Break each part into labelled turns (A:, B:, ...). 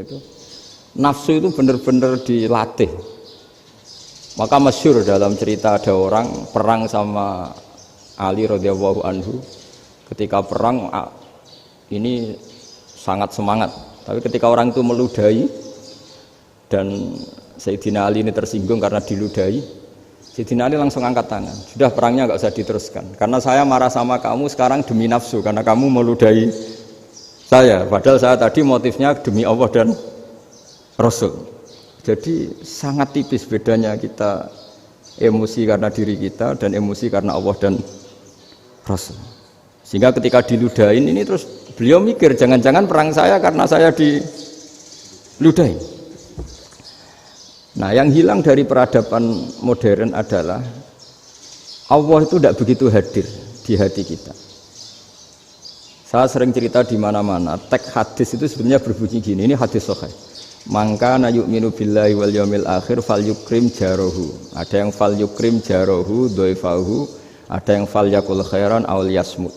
A: Itu nafsu itu benar-benar dilatih. Maka masyhur dalam cerita ada orang perang sama Ali radhiyallahu anhu. Ketika perang ini sangat semangat, tapi ketika orang itu meludahi dan Sayyidina Ali ini tersinggung karena diludahi, Sayyidina Ali langsung angkat tangan. Sudah, perangnya nggak usah diteruskan karena saya marah sama kamu sekarang demi nafsu karena kamu meludahi saya, padahal saya tadi motifnya demi Allah dan Rasul. Jadi sangat tipis bedanya kita emosi karena diri kita dan emosi karena Allah dan Rasul. Sehingga ketika diludahin ini terus beliau mikir, jangan-jangan perang saya karena saya diludahin. Nah, yang hilang dari peradaban modern adalah Allah itu tidak begitu hadir di hati kita. Saya sering cerita di mana-mana, teks hadis itu sebenarnya berbunyi gini, ini hadis sahih. Mangka na yu'minu billahi wal yaumil akhir falyukrim jarahu. Ada yang falyukrim jarahu dhaifahu, ada yang falyakul khairan aw liyasmut.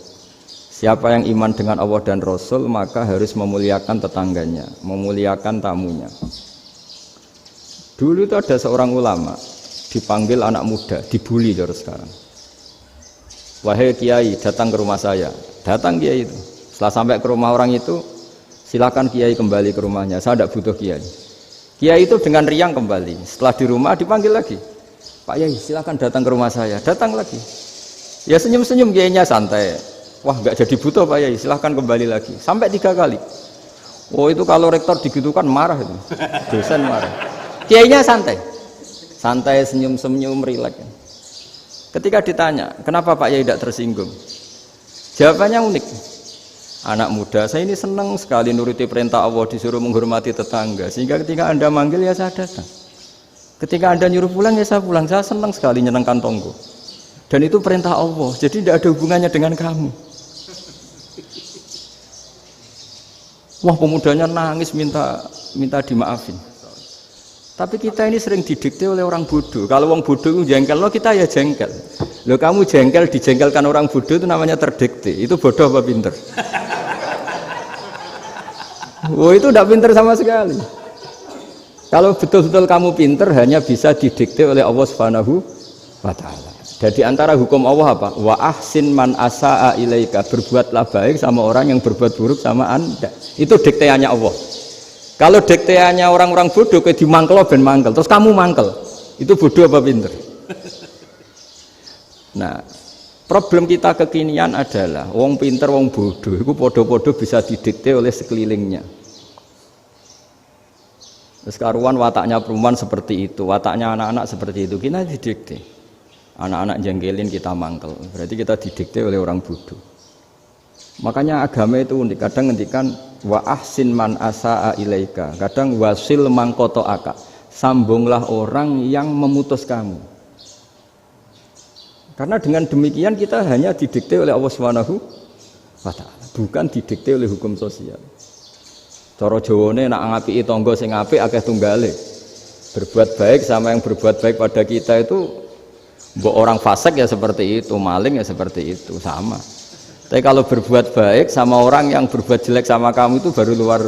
A: Siapa yang iman dengan Allah dan Rasul maka harus memuliakan tetangganya, memuliakan tamunya. Dulu itu ada seorang ulama dipanggil anak muda, dibully terus sekarang. Wahai kiai, datang ke rumah saya. Datang kiai itu. Setelah sampai ke rumah orang itu, silakan kiai kembali ke rumahnya. Saya tidak butuh kiai. Kiai itu dengan riang kembali. Setelah di rumah dipanggil lagi. Pak Yai, silakan datang ke rumah saya. Datang lagi. Ya senyum-senyum kiainya santai. Wah, nggak jadi butuh Pak Yai. Silakan kembali lagi. Sampai 3 kali. Oh, itu kalau rektor digitukan marah itu. Dosen marah. Kiainya santai. Santai, senyum-senyum, rileks. Ketika ditanya, kenapa Pak Yai tidak tersinggung? Jawabannya unik. Anak muda, saya ini senang sekali nuruti perintah Allah, disuruh menghormati tetangga. Sehingga ketika Anda manggil ya saya datang. Ketika Anda nyuruh pulang ya saya pulang. Saya senang sekali nyenangkan tonggo. Dan itu perintah Allah, jadi tidak ada hubungannya dengan kamu. Wah, pemudanya nangis minta dimaafin. Tapi kita ini sering didikte oleh orang bodoh. Kalau orang bodoh itu jengkel, lo kita ya jengkel. Lo kamu jengkel, dijengkelkan orang bodoh itu namanya terdikte. Itu bodoh apa pinter? Oh, itu tidak pinter sama sekali. Kalau betul-betul kamu pinter, hanya bisa didikte oleh Allah Subhanahu wa Ta'ala. Jadi antara hukum Allah apa? Wa ahsin man asa'a ilaika. Berbuatlah baik sama orang yang berbuat buruk sama Anda. Itu dikteannya Allah. Kalau dikteannya orang-orang bodoh kayak dimangkel ben mangkel, terus kamu mangkel, itu bodoh apa pinter? Nah, problem kita kekinian adalah wong pinter, wong bodoh, itu podo-podo bisa didikte oleh sekelilingnya. Terus karuan wataknya perempuan seperti itu, wataknya anak-anak seperti itu, kita didikte. Anak-anak jengkelin kita mangkel, berarti kita didikte oleh orang bodoh. Makanya agama itu unik, kadang ngendikan wa ahsin man asa'a ilaika, kadang wasil man qata'aka, sambunglah orang yang memutus kamu. Karena dengan demikian kita hanya didikte oleh Allah Subhanahu wa Ta'ala, bukan didikte oleh hukum sosial. Cara Jawane nak ngapiki tangga sing apik akeh tunggale. Berbuat baik sama yang berbuat baik pada kita itu, mbok orang fasik ya seperti itu, maling ya seperti itu, sama. Tapi kalau berbuat baik sama orang yang berbuat jelek sama kamu itu baru luar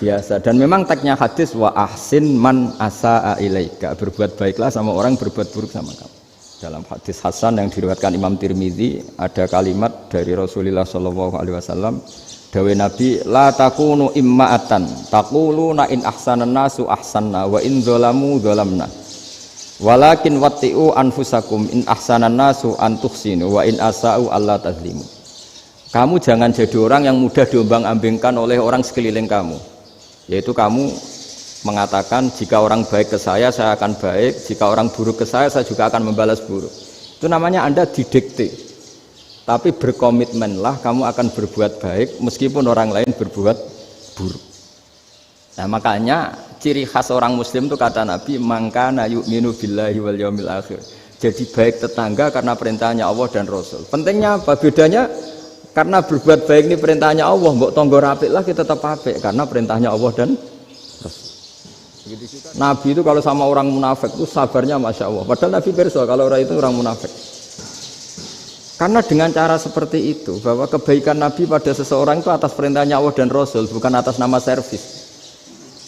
A: biasa. Dan memang teksnya hadis wa ahsin man asa'a ilaika, berbuat baiklah sama orang berbuat buruk sama kamu. Dalam hadis hasan yang diriwayatkan Imam Tirmidzi ada kalimat dari Rasulullah sallallahu alaihi wasallam, dawuh Nabi, la takunu imma'atan taquluna in ahsanan nasu ahsanna wa in dzalamu dzalamna. Walakin watti'u anfusakum in ahsanan nasu an tuhsinu wa in asa'u alla tazlimu. Kamu jangan jadi orang yang mudah diombang-ambingkan oleh orang sekeliling kamu. Yaitu kamu mengatakan jika orang baik ke saya akan baik, jika orang buruk ke saya juga akan membalas buruk. Itu namanya Anda didikte. Tapi berkomitmenlah kamu akan berbuat baik meskipun orang lain berbuat buruk. Nah, makanya ciri khas orang muslim itu kata Nabi, mangkana yu'minu billahi wal yaumil akhir. Jadi baik tetangga karena perintahnya Allah dan Rasul. Pentingnya apa? Bedanya karena berbuat baik ini perintahnya Allah, mbok tangga apik lah kita tetap apik karena perintahnya Allah dan Rasul. Nabi itu kalau sama orang munafik itu sabarnya Masya Allah. Padahal Nabi pirsa kalau orang itu orang munafik. Karena dengan cara seperti itu, bahwa kebaikan Nabi pada seseorang itu atas perintahnya Allah dan Rasul, bukan atas nama servis.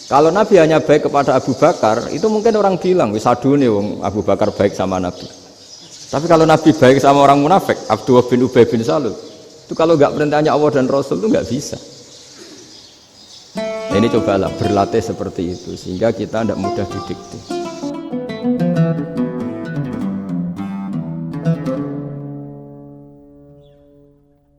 A: Kalau Nabi hanya baik kepada Abu Bakar, itu mungkin orang bilang, wisadune wong Abu Bakar baik sama Nabi. Tapi kalau Nabi baik sama orang munafik, Abdullah bin Ubay bin Salul, itu kalau nggak perintahnya Allah dan Rasul itu nggak bisa. Nah, ini cobalah berlatih seperti itu, sehingga kita tidak mudah didikte.